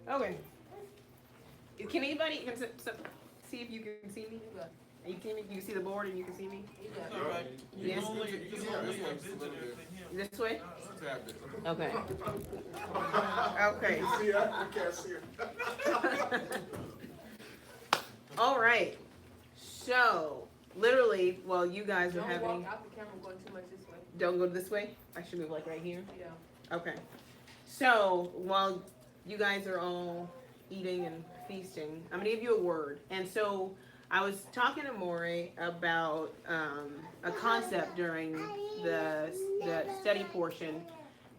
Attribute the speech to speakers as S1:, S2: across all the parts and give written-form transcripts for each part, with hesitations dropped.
S1: Okay. Can anybody see if you can see me? You can me? You can see the board and you can see me?
S2: All right.
S1: Yes. This way? Okay. Okay.
S3: See her? I can't see her.
S1: All right. So, literally, while you guys are
S4: Don't
S1: having...
S4: walk out the camera going too much this way.
S1: Don't go this way? I should move like right here?
S4: Yeah.
S1: Okay. So, while you guys are all eating and feasting, I'm going to give you a word. And so, I was talking to Maury about a concept during the study portion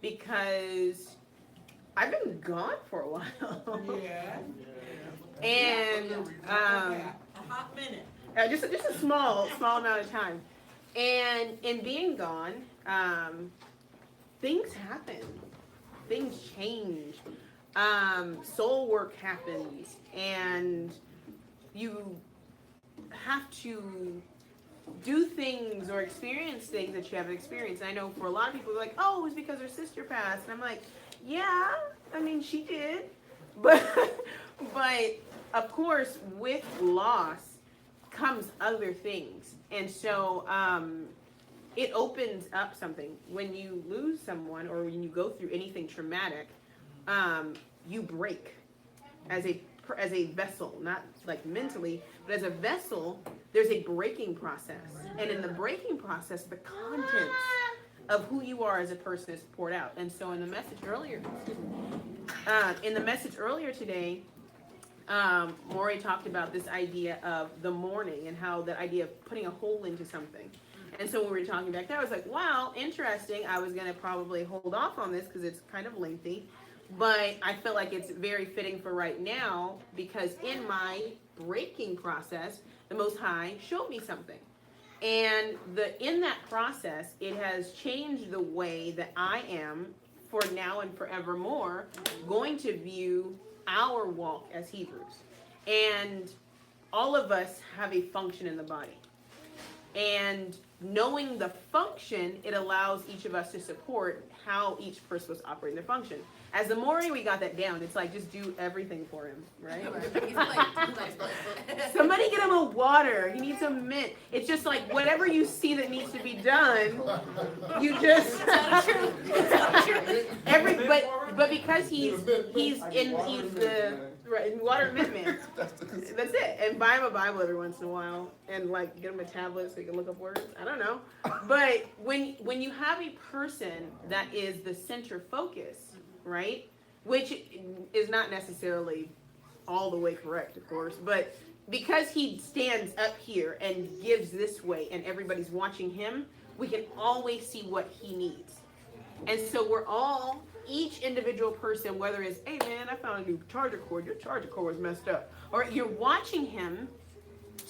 S1: because I've been gone for a while.
S2: Yeah.
S1: And
S2: A hot minute.
S1: just a small amount of time. And in being gone, things happen. Things change. Soul work happens. And you have to do things or experience things that you haven't experienced. And I know for a lot of people, they're like, oh, it was because her sister passed. And I'm like, yeah, I mean, she did. But of course, with loss comes other things. And so it opens up something. When you lose someone or when you go through anything traumatic, you break as a vessel, not like mentally, but as a vessel, there's a breaking process. And in the breaking process, the contents of who you are as a person is poured out. And so in the message earlier, today, Maury talked about this idea of the mourning and how that idea of putting a hole into something. And so when we were talking back there, I was like, wow, interesting. I was going to probably hold off on this because it's kind of lengthy. But I feel like it's very fitting for right now because in my breaking process, the Most High showed me something. And in that process, it has changed the way that I am, for now and forevermore, going to view our walk as Hebrews. And all of us have a function in the body. And knowing the function, it allows each of us to support how each person was operating their function. As the more we got that down, it's like just do everything for him, right? Somebody get him a water. He needs a mint. It's just like whatever you see that needs to be done, you just but because he's the water amendment. That's it. And buy him a Bible every once in a while, and like get him a tablet so he can look up words. I don't know. But when you have a person that is the center focus, right? Which is not necessarily all the way correct, of course, but because he stands up here and gives this way, and everybody's watching him, we can always see what he needs. And so we're all, each individual person, whether it's, hey man, I found a new charger cord, your charger cord was messed up, or you're watching him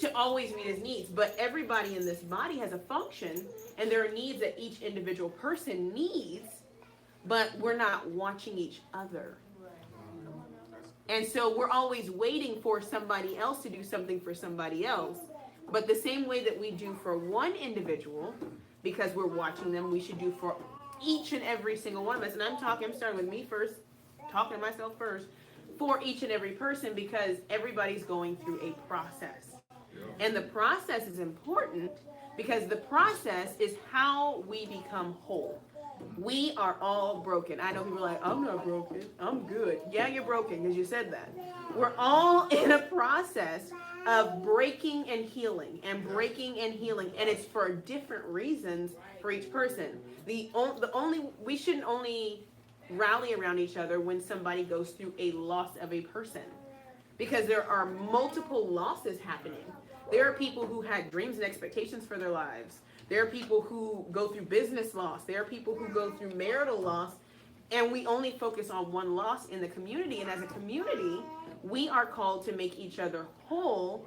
S1: to always meet his needs. But everybody in this body has a function, and there are needs that each individual person needs, but we're not watching each other. And so we're always waiting for somebody else to do something for somebody else. But the same way that we do for one individual, because we're watching them, we should do for each and every single one of us. And I'm starting with me first, talking to myself first, for each and every person, because everybody's going through a process. And the process is important because the process is how we become whole. We are all broken. I know people are like, I'm not broken. I'm good. Yeah, you're broken because you said that. We're all in a process of breaking and healing and breaking and healing. And it's for different reasons for each person. We shouldn't only rally around each other when somebody goes through a loss of a person, because there are multiple losses happening. There are people who had dreams and expectations for their lives. There are people who go through business loss. There are people who go through marital loss. And we only focus on one loss in the community. And as a community, we are called to make each other whole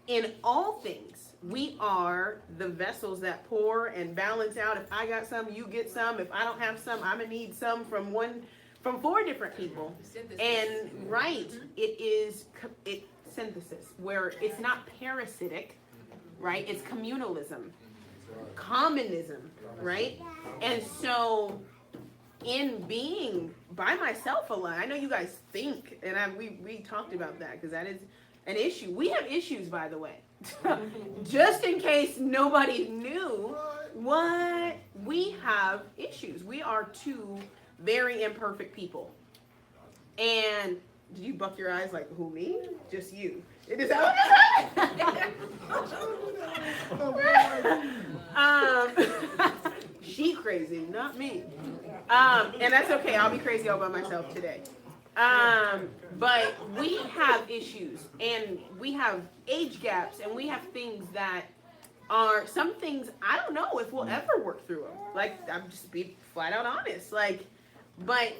S1: in all things. We are the vessels that pour and balance out. If I got some, you get some. If I don't have some, I'm going to need some from 4 different people. And right, it is synthesis, where it's not parasitic, right? It's communalism. Communism, right? And so in being by myself a lot. I know you guys think, and we talked about that because that is an issue. We have issues, by the way. Just in case nobody knew what we have issues. We are two very imperfect people. And did you buck your eyes like, who, me? Just you. It is she crazy, not me. And that's okay. I'll be crazy all by myself today. But we have issues, and we have age gaps, and we have things that are some things I don't know if we'll ever work through them. Like, I'm just be flat out honest. Like, but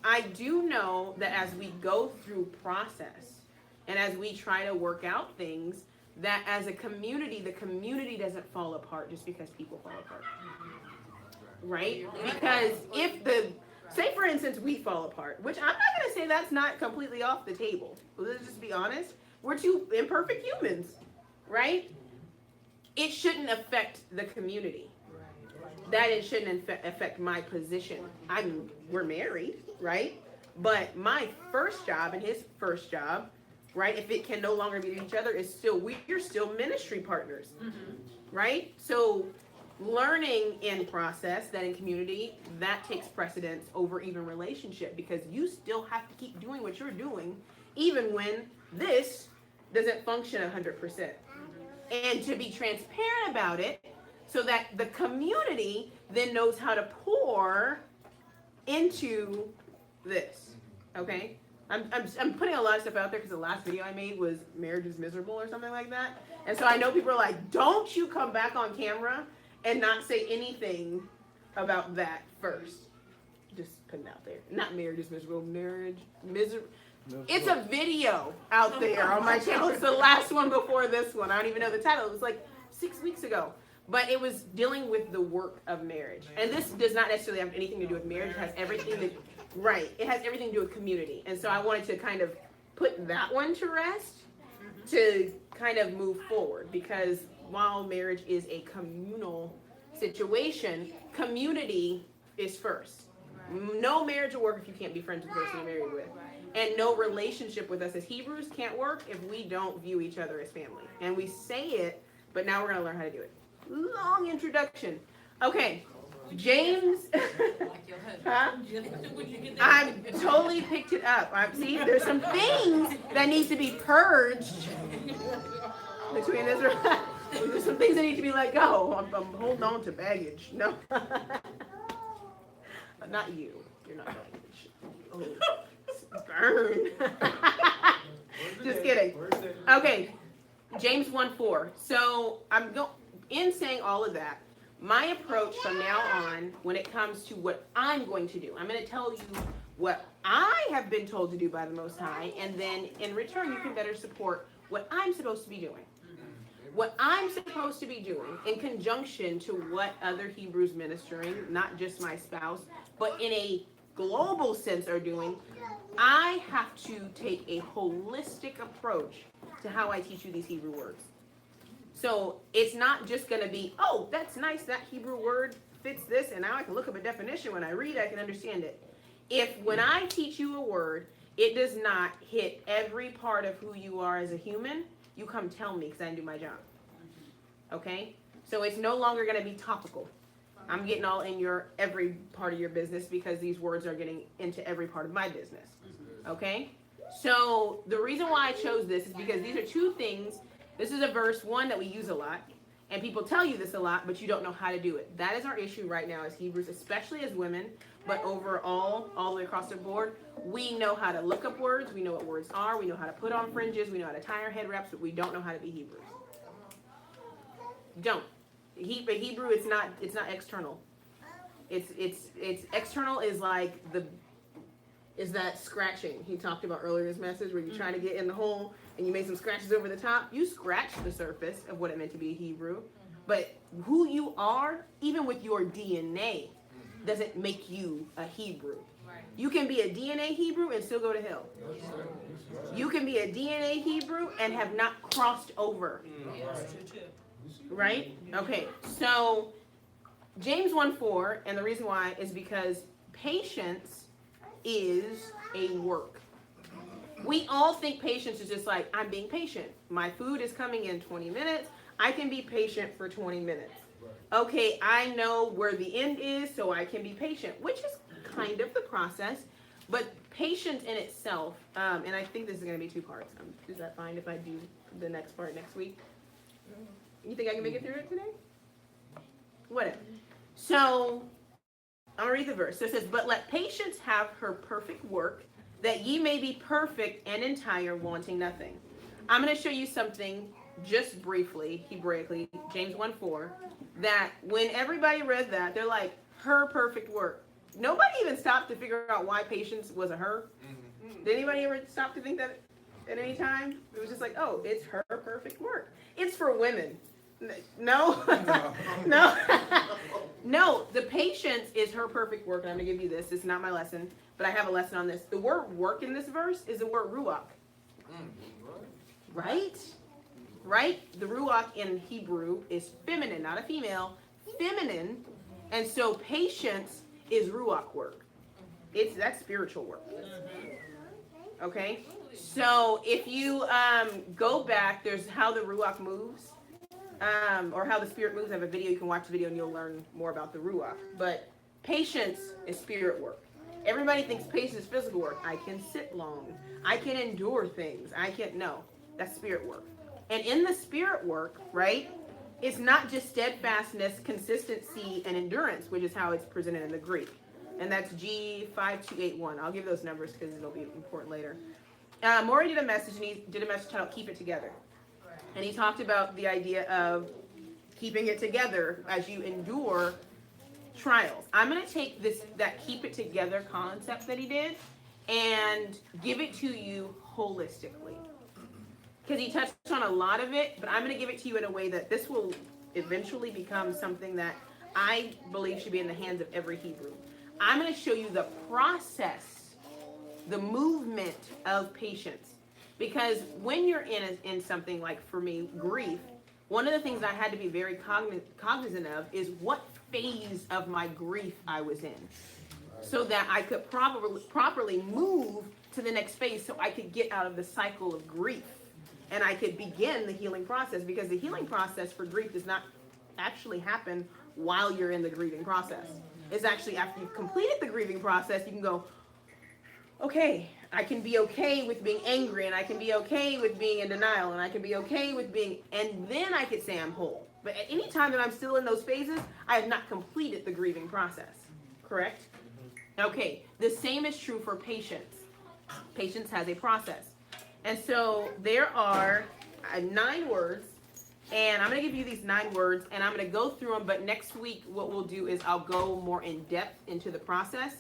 S1: I do know that as we go through process and as we try to work out things, that as a community, the community doesn't fall apart just because people fall apart. Right? Because if say for instance, we fall apart, which I'm not going to say that's not completely off the table. Let's just be honest. We're two imperfect humans, right? It shouldn't affect the community. That it shouldn't affect my position. We're married, right? But my first job and his first job, right? If it can no longer be each other, is still, we're still ministry partners, right? So learning in process, that in community, that takes precedence over even relationship, because you still have to keep doing what you're doing, even when this doesn't function 100%. And to be transparent about it, so that the community then knows how to pour into this, okay? I'm putting a lot of stuff out there because the last video I made was marriage is miserable or something like that. And so I know people are like, don't you come back on camera and not say anything about that first. Just putting it out there. Not marriage is miserable, it's a video out there on my channel. It's the last one before this one. I don't even know the title. It was like 6 weeks ago. But it was dealing with the work of marriage. And this does not necessarily have anything to do with marriage. It has everything to, right. It has everything to do with community. And so I wanted to kind of put that one to rest to kind of move forward. Because while marriage is a communal situation, community is first. No marriage will work if you can't be friends with the person you're married with. And no relationship with us as Hebrews can't work if we don't view each other as family. And we say it, but now we're going to learn how to do it. Long introduction. Okay, James. Huh? I've totally picked it up. See, there's some things that need to be purged between Israel. There's some things that need to be let go. I'm holding on to baggage. No. Not you. You're not baggage. Oh, burn. Just kidding. Okay, James 1:4. So in saying all of that, my approach from now on, when it comes to what I'm going to do, I'm going to tell you what I have been told to do by the Most High, and then in return, you can better support what I'm supposed to be doing. What I'm supposed to be doing in conjunction to what other Hebrews ministering, not just my spouse, but in a global sense are doing, I have to take a holistic approach to how I teach you these Hebrew words. So it's not just going to be, oh, that's nice, that Hebrew word fits this, and now I can look up a definition. When I read, I can understand it. If when I teach you a word, it does not hit every part of who you are as a human, you come tell me because I didn't do my job. Okay? So it's no longer going to be topical. I'm getting all in your every part of your business because these words are getting into every part of my business. Okay? So the reason why I chose this is because these are two things. This is a verse, one, that we use a lot, and people tell you this a lot, but you don't know how to do it. That is our issue right now as Hebrews, especially as women, but overall, all the way across the board. We know how to look up words, we know what words are, we know how to put on fringes, we know how to tie our head wraps, but we don't know how to be Hebrews. Don't. Hebrew, it's not external. It's external is like is that scratching he talked about earlier in his message, where you're trying to get in the hole and you made some scratches over the top. You scratched the surface of what it meant to be a Hebrew, but who you are, even with your DNA, doesn't make you a Hebrew. You can be a DNA Hebrew and still go to hell. You can be a DNA Hebrew and have not crossed over. Right? Okay, so James 1:4, and the reason why is because patience is a work. We all think patience is just like, I'm being patient. My food is coming in 20 minutes. I can be patient for 20 minutes. Okay, I know where the end is, so I can be patient, which is kind of the process. But patience in itself, and I think this is going to be 2 parts. Is that fine if I do the next part next week? You think I can make it through it today? Whatever. So, I'm going to read the verse. So it says, but let patience have her perfect work, that ye may be perfect and entire, wanting nothing. I'm going to show you something just briefly, Hebraically, James 1:4, that when everybody read that, they're like, her perfect work. Nobody even stopped to figure out why patience was a her. Did anybody ever stop to think that at any time? It was just like, oh, it's her perfect work. It's for women. No? No? No, the patience is her perfect work. And I'm going to give you this. It's not my lesson, but I have a lesson on this. The word work in this verse is the word ruach. Right? Right? The ruach in Hebrew is feminine, not a female. Feminine. And so patience is ruach work. That's spiritual work. Okay? So if you go back, there's how the ruach moves. Or how the spirit moves. I have a video. You can watch the video and you'll learn more about the ruach. But patience is spirit work. Everybody thinks patience is physical work. I can sit long. I can endure things. No, that's spirit work. And in the spirit work, right, it's not just steadfastness, consistency, and endurance, which is how it's presented in the Greek. And that's G5281. I'll give those numbers because it'll be important later. Maury did a message, and he did a message titled Keep It Together. And he talked about the idea of keeping it together as you endure trials. I'm going to take that keep it together concept that he did and give it to you holistically. Because he touched on a lot of it, but I'm going to give it to you in a way that this will eventually become something that I believe should be in the hands of every Hebrew. I'm going to show you the process, the movement of patience. Because when you're in something like, for me, grief, one of the things I had to be very cognizant of is what phase of my grief I was in, so that I could properly move to the next phase, so I could get out of the cycle of grief and I could begin the healing process. Because the healing process for grief does not actually happen while you're in the grieving process. It's actually after you've completed the grieving process, you can go, okay, I can be okay with being angry, and I can be okay with being in denial, and I can be okay with and then I could say I'm whole. But at any time that I'm still in those phases, I have not completed the grieving process. Correct? Okay, the same is true for patience. Patience has a process. And so there are 9 words, and I'm going to give you these 9 words, and I'm going to go through them, but next week what we'll do is I'll go more in depth into the process,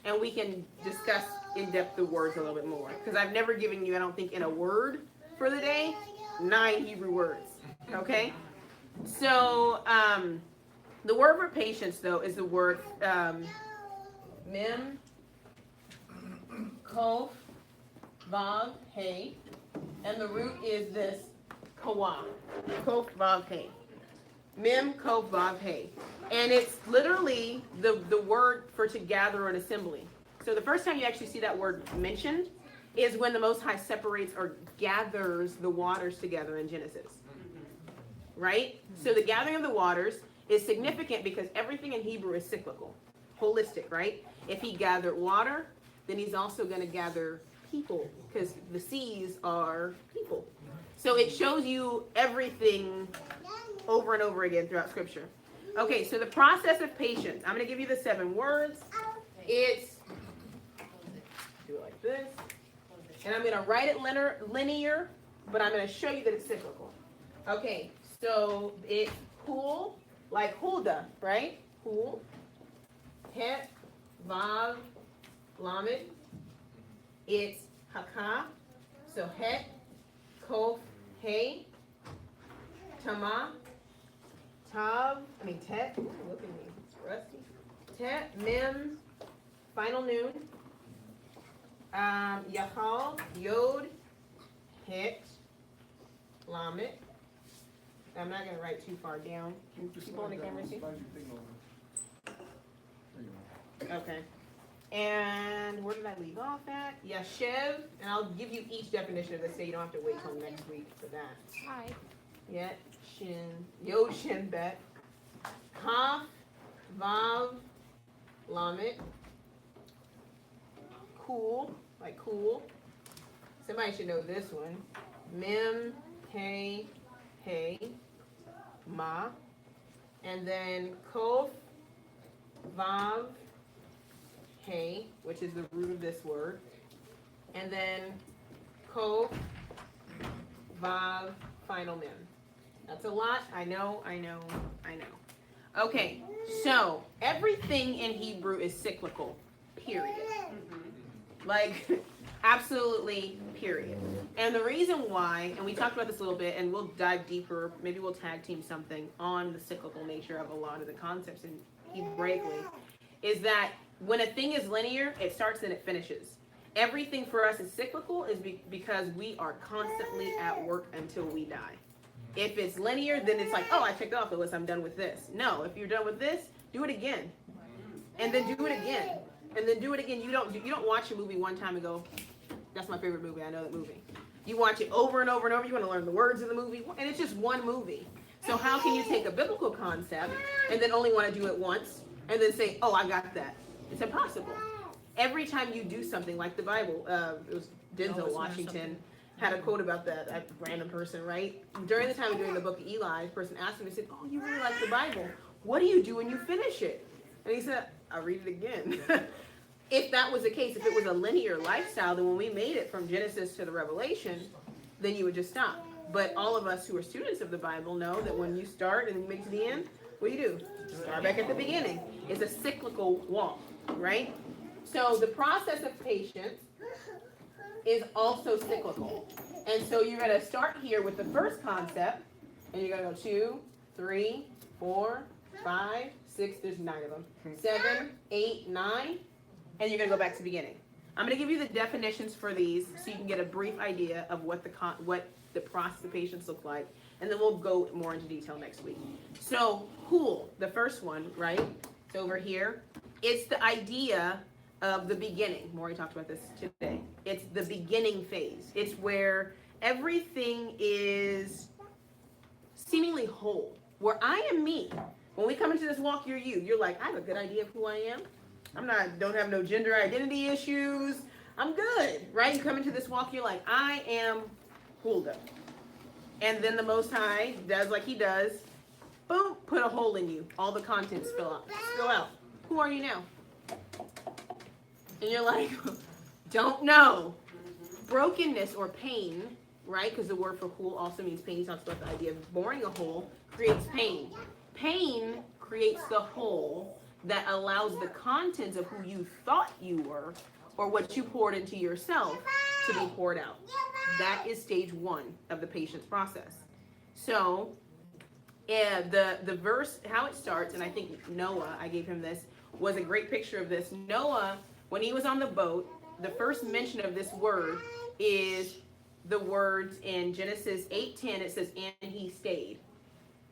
S1: and we can discuss in depth the words a little bit more. Because I've never given you, I don't think, in a word for the day, 9 Hebrew words. Okay? So, the word for patience, though, is the word mem, kof, vav, hey. And the root is this kawah. Kof, vav, hey. Mem, kof, vav, hey. And it's literally the word for to gather an assembly. So the first time you actually see that word mentioned is when the Most High separates or gathers the waters together in Genesis. Right? So the gathering of the waters is significant because everything in Hebrew is cyclical, holistic, right? If he gathered water, then he's also going to gather people, because the seas are people. So it shows you everything over and over again throughout Scripture. Okay, so the process of patience. I'm going to give you the 7 words. It's, do it like this. And I'm going to write it linear, but I'm going to show you that it's cyclical. Okay, so it's hul, like hulda, right? Hul, het, vav, lamed. It's haka, so het, kof, hey, tama, tet, ooh, look at me, it's rusty. Tet, mem, final noon. Yachal, yod, het, lamed. I'm not going to write too far down. Can people on the camera see? Okay. And where did I leave off at? Yeah, Shev. And I'll give you each definition of this so you don't have to wait till next week for that.
S4: Hi.
S1: Yet, Shin, Yo Shin Bet. Kaf, Vav, Lamet. Cool, like cool. Somebody should know this one. Mem, Hey, Hey, Ma. And then Kof, Vav, Hey, which is the root of this word. And then Kof, Vav, final Mem. That's a lot. I know. Okay, so everything in Hebrew is cyclical, period. Like, absolutely, period. And the reason why, and we talked about this a little bit, and we'll dive deeper, maybe we'll tag team something on the cyclical nature of a lot of the concepts in Hebraically, is that when a thing is linear, it starts and it finishes. Everything for us is cyclical is because we are constantly at work until we die. If it's linear, then it's like, oh, I checked off the list, I'm done with this. No, if you're done with this, do it again. And then do it again. And then do it again. You don't watch a movie one time and go, that's my favorite movie, I know that movie. You watch it over and over and over, you want to learn the words of the movie, and it's just one movie. So how can you take a biblical concept and then only want to do it once, and then say, oh, I got that? It's impossible. Every time you do something like the Bible, it was Denzel Washington had a quote about that, a random person, right? During the time of doing the book of Eli, the person asked him, he said, oh, you really like the Bible. What do you do when you finish it? And he said, I read it again. If that was the case, if it was a linear lifestyle, then when we made it from Genesis to the Revelation, then you would just stop. But all of us who are students of the Bible know that when you start and you make it to the end, what do? Start back at the beginning. It's a cyclical walk, right? So the process of patience is also cyclical. And so you're going to start here with the first concept, and you're going to go 2, 3, 4, 5, 6, there's 9 of them, 7, 8, 9, and you're going to go back to the beginning. I'm going to give you the definitions for these so you can get a brief idea of what the process of patience looks like, and then we'll go more into detail next week. So, Hul, the first one, right? It's over here. It's the idea of the beginning. Maury talked about this today. It's the beginning phase. It's where everything is seemingly whole. Where I am me. When we come into this walk, you're you. You're like, I have a good idea of who I am. Don't have no gender identity issues. I'm good, right? You come into this walk, you're like, I am Hulda. And then the Most High does like he does. Boom, put a hole in you. All the contents spill out. Who are you now? And you're like, don't know. Brokenness or pain, right? Because the word for hole also means pain. He talks about the idea of boring a hole creates pain. Pain creates the hole that allows the contents of who you thought you were or what you poured into yourself to be poured out. That is stage 1 of the patience process. So, the verse, how it starts, and I think Noah, I gave him this, was a great picture of this. Noah, when he was on the boat, the first mention of this word is the words in Genesis 8:10. It says, and he stayed.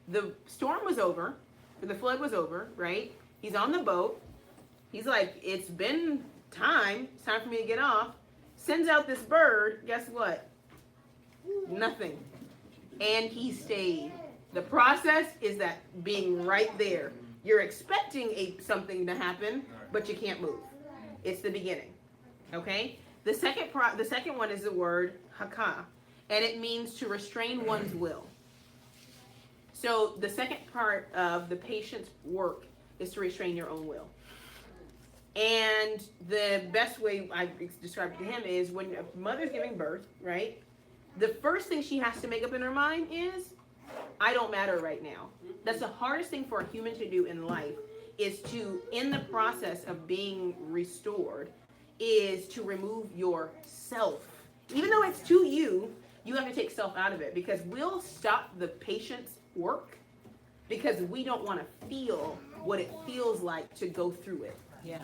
S1: The storm was over, the flood was over, right? He's on the boat. He's like, it's been time. It's time for me to get off. Sends out this bird. Guess what? Nothing. And he stayed. The process is that being right there. You're expecting something to happen, but you can't move. It's the beginning. Okay? The second one is the word haka, and it means to restrain one's will. So the second part of the patient's work is to restrain your own will. And the best way I describe it to him is when a mother's giving birth, right? The first thing she has to make up in her mind is, I don't matter right now. That's the hardest thing for a human to do in life, is to, in the process of being restored, is to remove yourself. Even though it's to you, you have to take self out of it, because we'll stop the patient's work because we don't want to feel what it feels like to go through it.
S2: Yeah.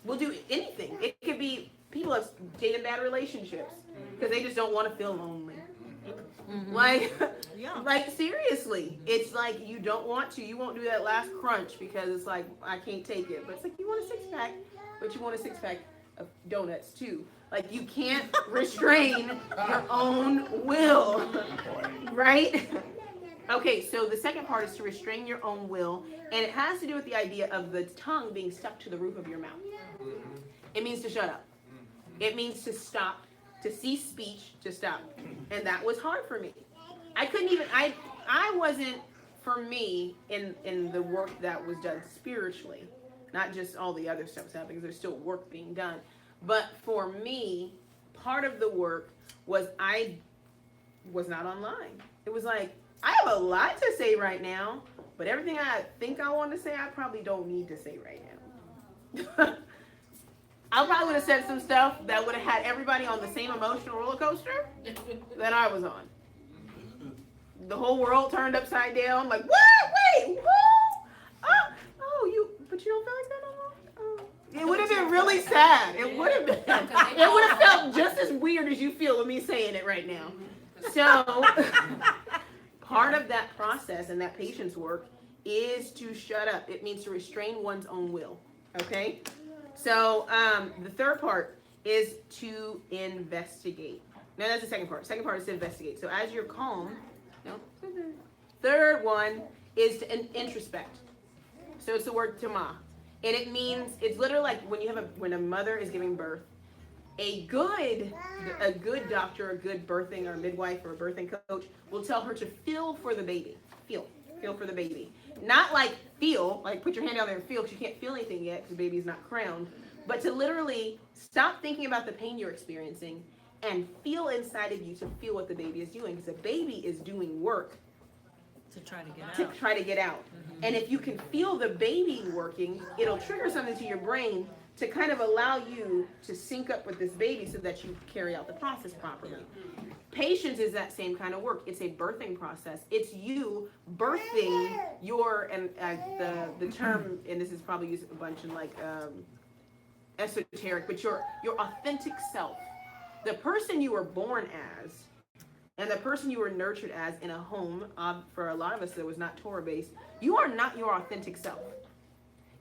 S1: We'll do anything. It could be people have dated bad relationships because they just don't want to feel lonely. Mm-hmm. Like seriously, it's like you don't want to. You won't do that last crunch because it's like, I can't take it. But it's like, you want a 6-pack? but you want a 6-pack of donuts too. Like, you can't restrain your own will, right? Okay, so the second part is to restrain your own will, and it has to do with the idea of the tongue being stuck to the roof of your mouth. It means to shut up. It means to stop, to cease speech, to stop. And that was hard for me. I couldn't even, I wasn't, for me, in the work that was done spiritually, not just all the other stuff that's happening, because there's still work being done. But for me, part of the work was I was not online. It was like, I have a lot to say right now, but everything I think I want to say, I probably don't need to say right now. I probably would have said some stuff that would have had everybody on the same emotional roller coaster that I was on. The whole world turned upside down. Like, what? Wait, who? But you don't feel like that no more? Oh. It would have been really sad. It would have been. It would have felt just as weird as you feel with me saying it right now. So, part of that process and that patience work is to shut up. It means to restrain one's own will. Okay? So, the third part is to investigate. No, that's the second part. Second part is to investigate. So, as you're calm, third one is to introspect. So, it's the word tama. And it means, it's literally like when a mother is giving birth, a good doctor, a good birthing or midwife or a birthing coach will tell her to feel for the baby. Feel for the baby. Not like put your hand down there and feel, because you can't feel anything yet because the baby is not crowned. But to literally stop thinking about the pain you're experiencing and feel inside of you to feel what the baby is doing, because the baby is doing work
S4: to try
S1: to get out. Mm-hmm. And if you can feel the baby working, it'll trigger something to your brain to kind of allow you to sync up with this baby so that you carry out the process properly. Patience is that same kind of work. It's a birthing process. It's you birthing your, and the term, and this is probably used a bunch in like esoteric, but your authentic self. The person you were born as and the person you were nurtured as in a home, for a lot of us that was not Torah-based, you are not your authentic self.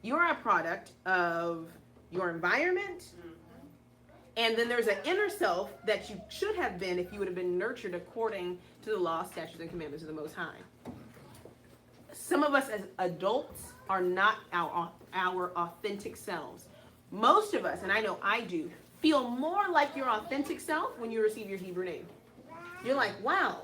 S1: You are a product of your environment, and then there's an inner self that you should have been if you would have been nurtured according to the law, statutes, and commandments of the Most High. Some of us as adults are not our authentic selves. Most of us, and I know I do, feel more like your authentic self when you receive your Hebrew name. You're like, wow,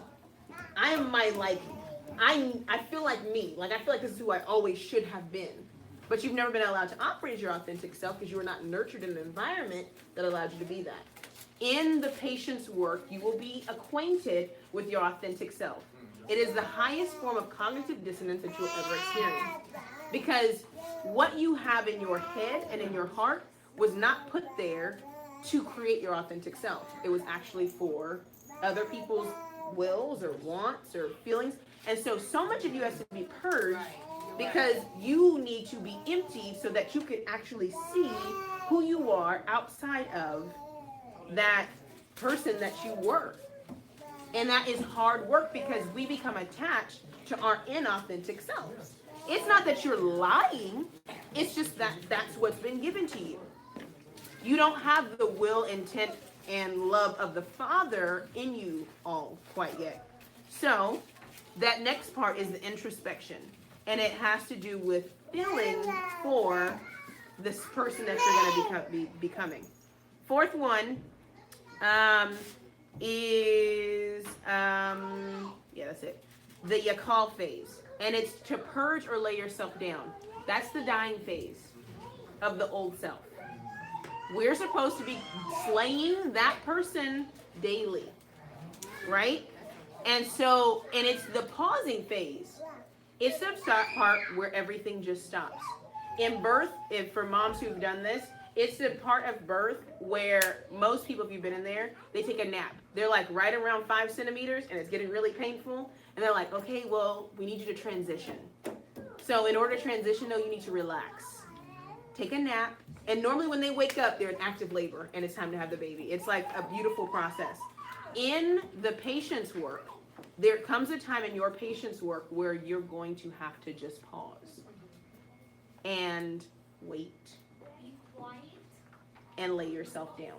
S1: I am I feel like me. Like, I feel like this is who I always should have been. But you've never been allowed to operate as your authentic self because you were not nurtured in an environment that allowed you to be that. In the patience work, you will be acquainted with your authentic self. It is the highest form of cognitive dissonance that you'll ever experience. Because what you have in your head and in your heart was not put there to create your authentic self. It was actually for other people's wills or wants or feelings. And so much of you has to be purged because you need to be emptied so that you can actually see who you are outside of that person that you were. And that is hard work because we become attached to our inauthentic selves. It's not that you're lying, it's just that that's what's been given to you. You don't have the will, intent, and love of the Father in you all quite yet. So that next part is the introspection. And it has to do with feeling for this person that you're going to be becoming. Fourth one is, that's it. The yakal phase. And it's to purge or lay yourself down. That's the dying phase of the old self. We're supposed to be slaying that person daily, right? And it's the pausing phase. It's the part where everything just stops. In birth, for moms who've done this, it's the part of birth where most people, if you've been in there, they take a nap. They're like right around 5 centimeters and it's getting really painful. And they're like, okay, well, we need you to transition. So in order to transition, though, you need to relax. Take a nap. And normally when they wake up, they're in active labor and it's time to have the baby. It's like a beautiful process. In the patience work, there comes a time in your patience work where you're going to have to just pause and wait. and lay yourself down.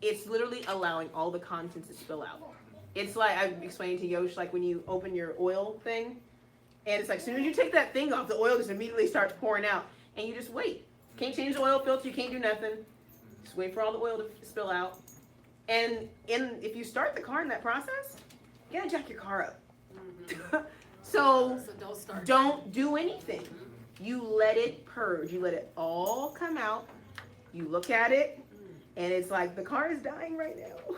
S1: It's literally allowing all the contents to spill out. It's like I explained to Yosh, like when you open your oil thing, and it's like as soon as you take that thing off, the oil just immediately starts pouring out, and you just wait. Can't change the oil filter, you can't do nothing. Just wait for all the oil to spill out. And if you start the car in that process, you gotta jack your car up. So don't do anything. You let it purge. You let it all come out. You look at it, and it's like the car is dying right now.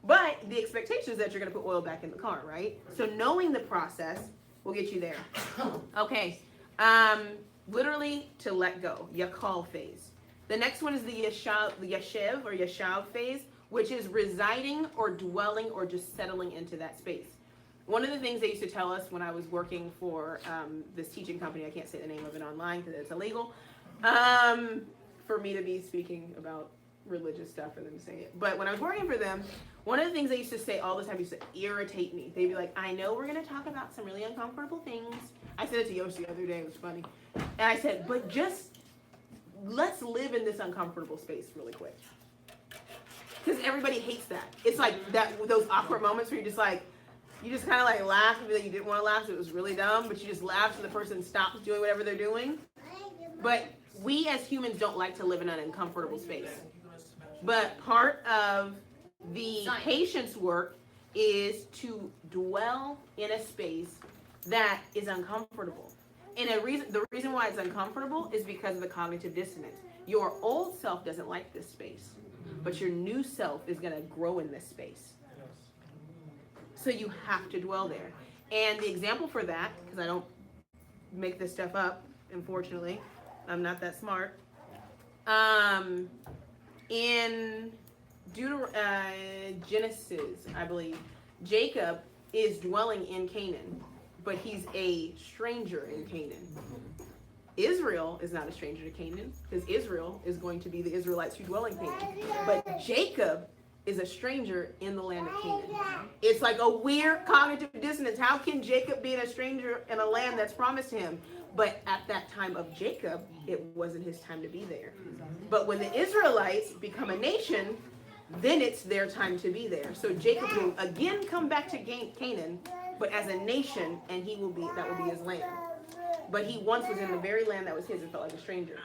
S1: But the expectation is that you're going to put oil back in the car, right? So knowing the process will get you there. Okay. Literally to let go. Yakal phase. The next one is the yashev or yashav phase, which is residing or dwelling or just settling into that space. One of the things they used to tell us when I was working for this teaching company, I can't say the name of it online because it's illegal, for me to be speaking about religious stuff and then say it. But when I was working for them, one of the things they used to say all the time used to irritate me. They'd be like, I know we're going to talk about some really uncomfortable things. I said it to Yoshi the other day. It was funny. And I said, but just let's live in this uncomfortable space really quick. Because everybody hates that. It's like those awkward moments where you're just like, you just kind of like laugh, even though you didn't want to laugh, so it was really dumb, but you just laugh so the person stops doing whatever they're doing. But we as humans don't like to live in an uncomfortable space. But part of the patience work is to dwell in a space that is uncomfortable. And the reason why it's uncomfortable is because of the cognitive dissonance. Your old self doesn't like this space, but your new self is going to grow in this space. So you have to dwell there. And the example for that, because I don't make this stuff up, unfortunately, I'm not that smart. In Genesis, I believe, Jacob is dwelling in Canaan, but he's a stranger in Canaan. Israel is not a stranger to Canaan, because Israel is going to be the Israelites who dwell in Canaan. But Jacob is a stranger in the land of Canaan. It's like a weird cognitive dissonance. How can Jacob be a stranger in a land that's promised him? But at that time of Jacob, it wasn't his time to be there. But when the Israelites become a nation, then it's their time to be there. So Jacob will again come back to Canaan, but as a nation, and that will be his land. But he once was in the very land that was his and felt like a stranger.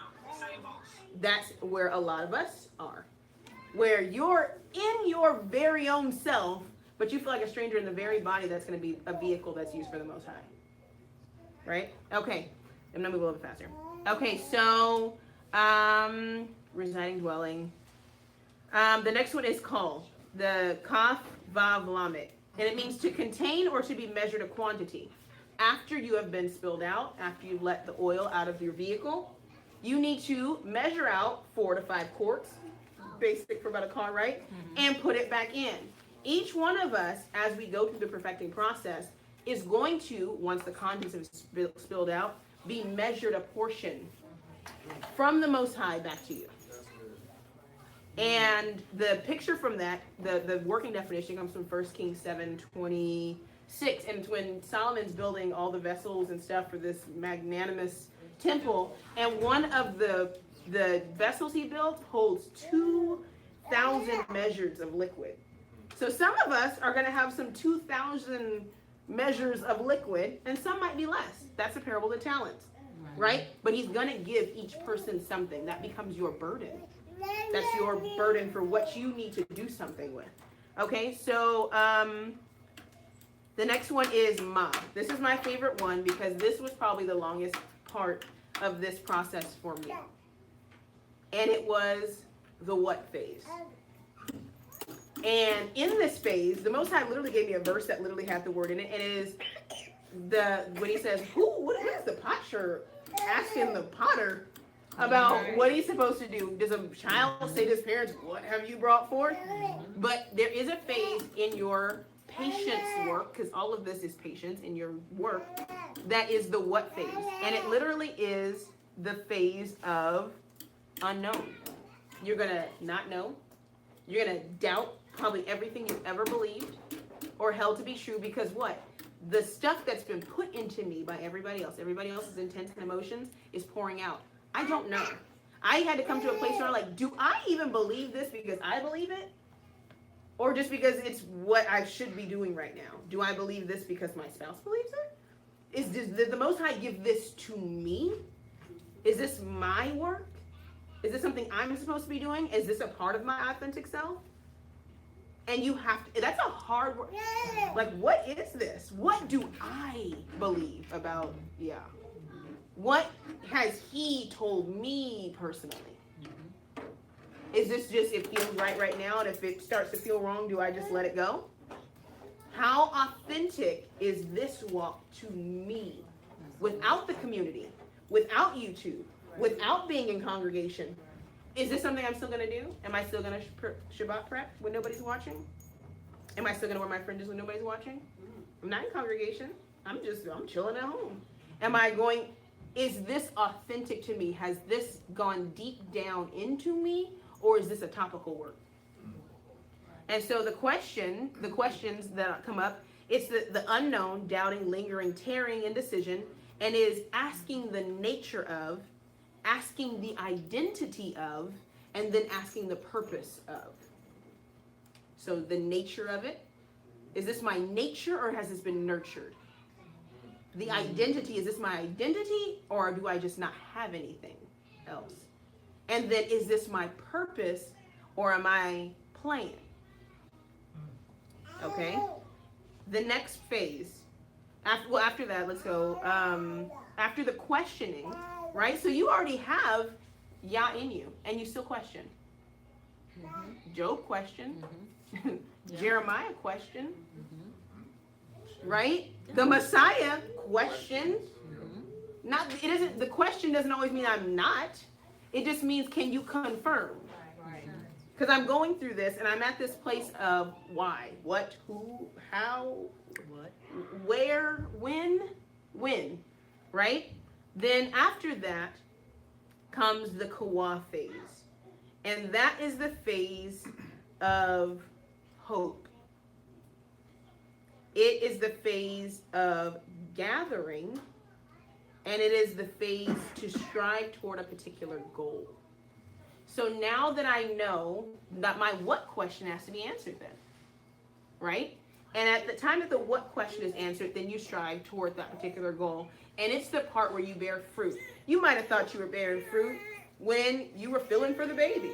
S1: That's where a lot of us are. Where you're in your very own self, but you feel like a stranger in the very body that's going to be a vehicle that's used for the Most High. Right? Okay. I'm going to move a little bit faster. Okay, so residing, dwelling. The next one is kol. The kaf, vav, lamet. And it means to contain or to be measured a quantity. After you have been spilled out, after you've let the oil out of your vehicle, you need to measure out 4 to 5 quarts. Basic for about a car, right? And put it back in. Each one of us, as we go through the perfecting process, is going to, once the contents have spilled out, be measured a portion from the Most High back to you. And the picture from that, the working definition comes from 1 Kings 7:26. And when Solomon's building all the vessels and stuff for this magnanimous temple, and one of the vessels he built holds 2,000 measures of liquid. So some of us are going to have some 2,000 measures of liquid, and some might be less. That's a parable of the talents, right? But he's going to give each person something. That becomes your burden. That's your burden for what you need to do something with. Okay, so the next one is ma. This is my favorite one because this was probably the longest part of this process for me. And it was the what phase. And in this phase, the Most High literally gave me a verse that literally had the word in it. And it is when he says, what is the potsherd asking the potter about what he's supposed to do? Does a child say to his parents, what have you brought forth? But there is a phase in your patience work, because all of this is patience in your work, that is the what phase. And it literally is the phase of unknown. You're going to not know. You're going to doubt probably everything you've ever believed or held to be true, because what? The stuff that's been put into me by everybody else's intents and emotions is pouring out. I don't know. I had to come to a place where I'm like, do I even believe this because I believe it? Or just because it's what I should be doing right now? Do I believe this because my spouse believes it? Did the Most High give this to me? Is this my work? Is this something I'm supposed to be doing? Is this a part of my authentic self? And you have to, that's a hard work. Like, what is this? What do I believe about, what has he told me personally? Is this just, it feels right now, and if it starts to feel wrong, do I just let it go? How authentic is this walk to me? Without the community, without YouTube, without being in congregation, is this something I'm still going to do? Am I still going to Shabbat prep when nobody's watching? Am I still going to wear my fringes when nobody's watching? I'm not in congregation. I'm chilling at home. Is this authentic to me? Has this gone deep down into me, or is this a topical work? And so the questions that come up, it's the unknown, doubting, lingering, tearing, indecision, and is asking the nature of, asking the identity of, and then asking the purpose of. So the nature of it, is this my nature or has this been nurtured? The identity, is this my identity or do I just not have anything else? And then is this my purpose or am I playing? Okay. The next phase, after that, let's go. After the questioning, right? So you already have Yah in you, and you still question. Job questioned. Jeremiah questioned. Right? The Messiah questioned. The question doesn't always mean I'm not. It just means, can you confirm? Because I'm going through this and I'm at this place of why, what, who, how, what, where, when, right? Then after that comes the Kawa phase. And that is the phase of hope. It is the phase of gathering, and it is the phase to strive toward a particular goal. So now that I know that my what question has to be answered then, right? And at the time that the what question is answered, then you strive toward that particular goal. And it's the part where you bear fruit. You might have thought you were bearing fruit when you were feeling for the baby.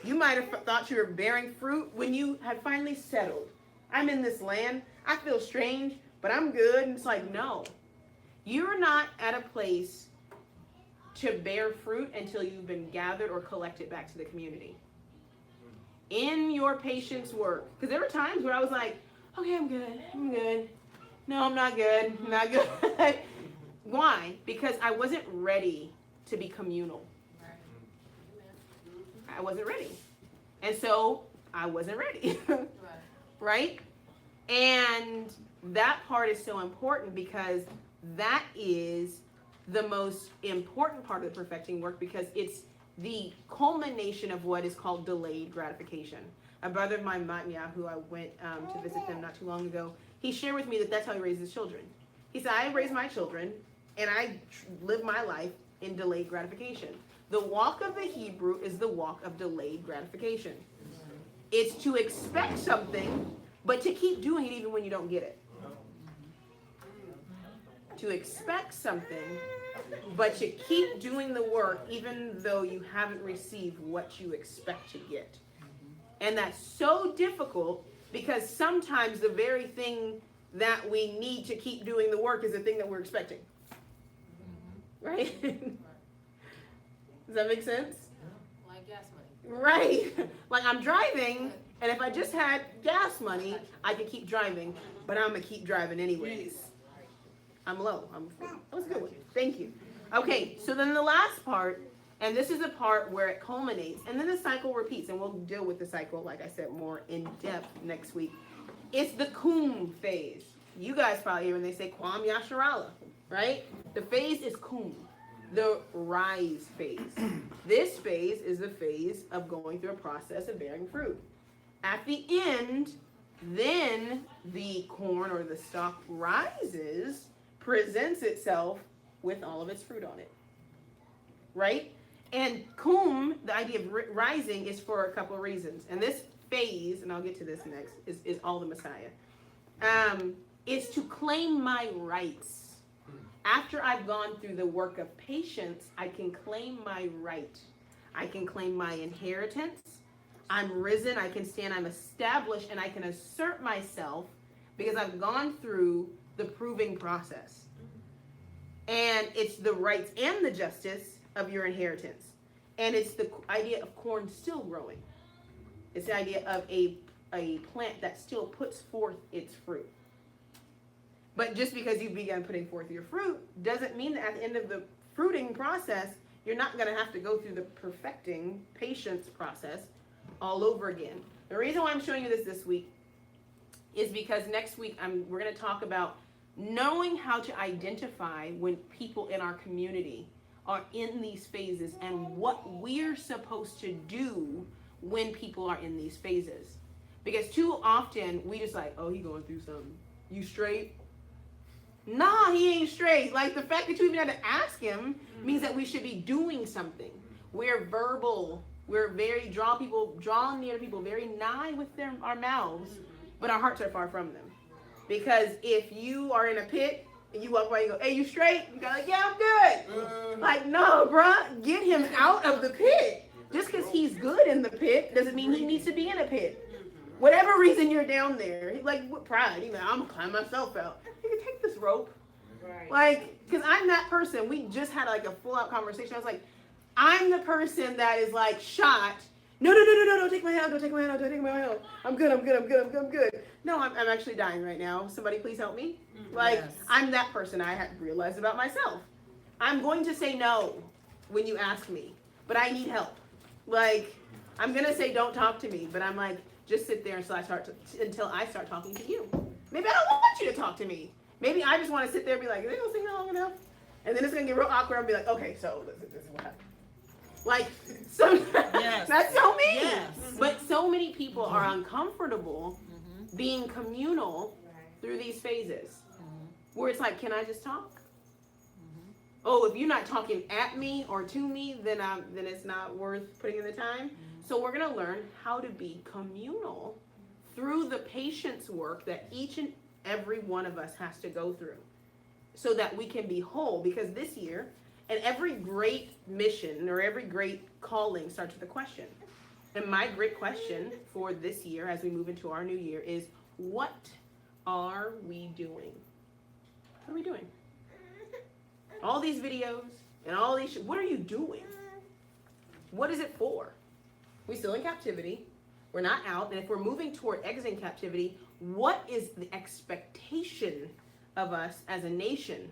S1: You might have thought you were bearing fruit when you had finally settled. I'm in this land. I feel strange, but I'm good. And it's like, no, you're not at a place to bear fruit until you've been gathered or collected back to the community. In your patience work. Because there were times where I was like, okay, I'm good. No, I'm not good. Why? Because I wasn't ready to be communal. I wasn't ready. And so I wasn't ready. Right? And that part is so important because that is the most important part of the perfecting work, because it's the culmination of what is called delayed gratification. A brother of mine, Matnya, who I went to visit them not too long ago, he shared with me that that's how he raised his children. He said, I raise my children and I live my life in delayed gratification. The walk of the Hebrew is the walk of delayed gratification. It's to expect something, but to keep doing it even when you don't get it. To expect something, but to keep doing the work even though you haven't received what you expect to get. And that's so difficult because sometimes the very thing that we need to keep doing the work is the thing that we're expecting. Right? Does that make sense?
S4: Like gas money.
S1: Right. Like I'm driving, and if I just had gas money, I could keep driving, but I'm going to keep driving anyways. I'm low. That was a good one. Thank you. Okay, so then the last part, and this is the part where it culminates, and then the cycle repeats, and we'll deal with the cycle, like I said, more in depth next week. It's the kum phase. You guys probably hear when they say Kwam Yasharala, right? The phase is kum, the rise phase. This phase is the phase of going through a process of bearing fruit. At the end, then the corn or the stalk rises, presents itself with all of its fruit on it, right? And kum, the idea of rising, is for a couple of reasons. And this phase, and I'll get to this next, is all the Messiah. Is to claim my rights. After I've gone through the work of patience, I can claim my right. I can claim my inheritance. I'm risen, I can stand, I'm established, and I can assert myself because I've gone through the proving process. And it's the rights and the justice of your inheritance. And it's the idea of corn still growing. It's the idea of a plant that still puts forth its fruit. But just because you've begun putting forth your fruit doesn't mean that at the end of the fruiting process, you're not going to have to go through the perfecting patience process all over again. The reason why I'm showing you this week is because next week we're going to talk about knowing how to identify when people in our community are in these phases and what we're supposed to do when people are in these phases. Because too often we just like, oh, he going through something. You straight? Nah, he ain't straight. Like the fact that you even had to ask him means that we should be doing something. We're verbal. We're very drawn near to people, very nigh with our mouths, but our hearts are far from them. Because if you are in a pit and you walk by and go, hey, you straight? You go like, yeah, I'm good. Like, no, bruh, get him out of the pit. Just because he's good in the pit doesn't mean he needs to be in a pit. Whatever reason you're down there, like with pride, you know, I'm gonna climb myself out. You can take this rope. Right. Like, because I'm that person. We just had like a full-out conversation. I was like, I'm the person that is like shot. No, don't take my hand, don't take my hand, don't take my hand. I'm good. No, I'm actually dying right now. Somebody please help me. Like, yes. I'm that person. I had realized about myself. I'm going to say no when you ask me, but I need help. Like, I'm going to say don't talk to me, but I'm like, just sit there until I start talking to you. Maybe I don't want you to talk to me. Maybe I just want to sit there and be like, they don't sing that long enough. And then it's going to get real awkward and be like, okay, so this is what happened. Like, so yes. That's so me. Yes. But so many people are uncomfortable being communal through these phases. Where it's like, can I just talk? Oh, if you're not talking at me or to me, then it's not worth putting in the time. So we're going to learn how to be communal through the patience work that each and every one of us has to go through so that we can be whole. Because this year, and every great mission or every great calling starts with a question. And my great question for this year as we move into our new year is, what are we doing? What are we doing? All these videos and all these, what are you doing? What is it for? We're still in captivity. We're not out. And if we're moving toward exiting captivity, what is the expectation of us as a nation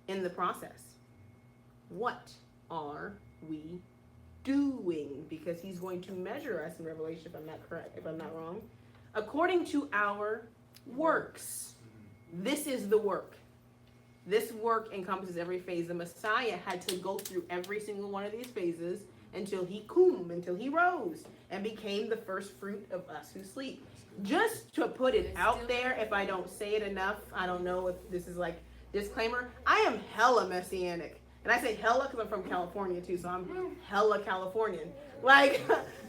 S1: in the process? What are we doing? Because he's going to measure us in Revelation, if I'm not correct, if I'm not wrong, according to our works. This is the work. This work encompasses every phase. The Messiah had to go through every single one of these phases until he rose and became the first fruit of us who sleep. Just to put it out there, if I don't say it enough, I don't know if this is like disclaimer, I am hella messianic. And I say hella because I'm from California too, so I'm hella Californian. Like,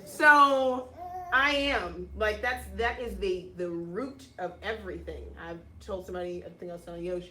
S1: so I am. Like, that is the root of everything. I've told somebody, I think I was telling Yosh,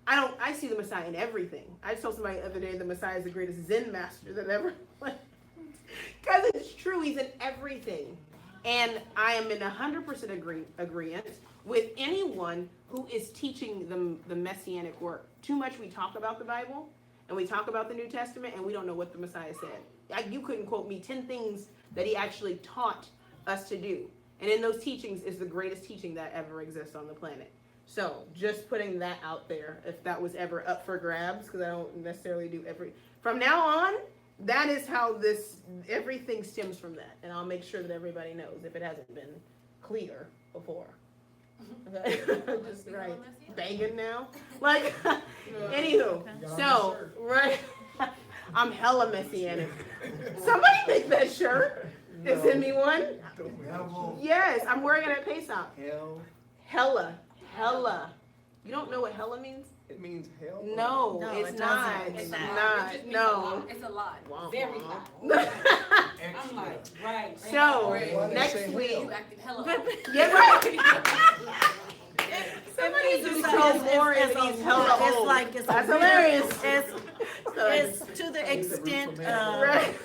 S1: I see the Messiah in everything. I told somebody the other day the Messiah is the greatest Zen master that ever, because it's true, he's in everything. And I am in 100% agreement with anyone who is teaching the messianic work. Too much we talk about the Bible, and we talk about the New Testament, and we don't know what the Messiah said. You couldn't quote me 10 things that he actually taught us to do. And in those teachings is the greatest teaching that ever exists on the planet. So just putting that out there, if that was ever up for grabs, because I don't necessarily do from now on, that is how everything stems from that. And I'll make sure that everybody knows if it hasn't been clear before. Okay. Just right. Banging now. Like, anywho. So, right. I'm hella messianic. Somebody make that shirt and send me one. Yes, I'm wearing it at Pesach. Hella. You don't know what hella means?
S3: It means hell?
S1: No,
S5: No,
S1: it's
S5: it
S1: not.
S5: doesn't.
S1: It's
S5: It's
S1: not.
S4: It just means
S1: No.
S4: a lot. It's a lot.
S1: Wow.
S4: Very lot.
S2: I'm like, right.
S1: So
S3: Why they
S1: next
S3: say
S1: week.
S3: hell?
S4: You acted hella.
S1: Yeah, right. Somebody just so boring and he's hella
S5: It's
S1: old.
S5: like, it's
S1: That's
S5: a
S1: hilarious.
S5: It's to the extent of,
S1: Right.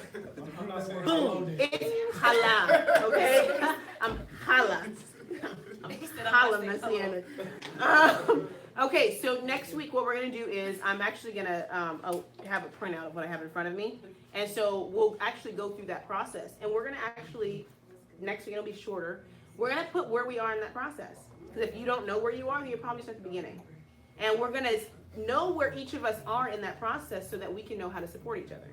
S5: boom.
S1: It's halal, okay? I'm halal.
S4: He said, I'm
S1: Holla,
S4: not saying
S1: Messianic. Okay, so next week what we're gonna do is I'm actually gonna have a printout of what I have in front of me, and so we'll actually go through that process, and we're gonna actually next week it'll be shorter. We're gonna put where we are in that process, because if you don't know where you are, then you're probably just at the beginning, and we're gonna know where each of us are in that process so that we can know how to support each other.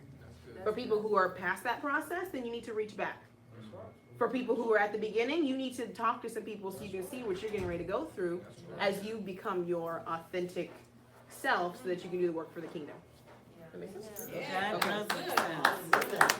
S1: For people who are past that process, then you need to reach back. For people who are at the beginning, you need to talk to some people so you can see what you're getting ready to go through as you become your authentic self so that you can do the work for the kingdom. That makes sense?
S5: That doesn't sound.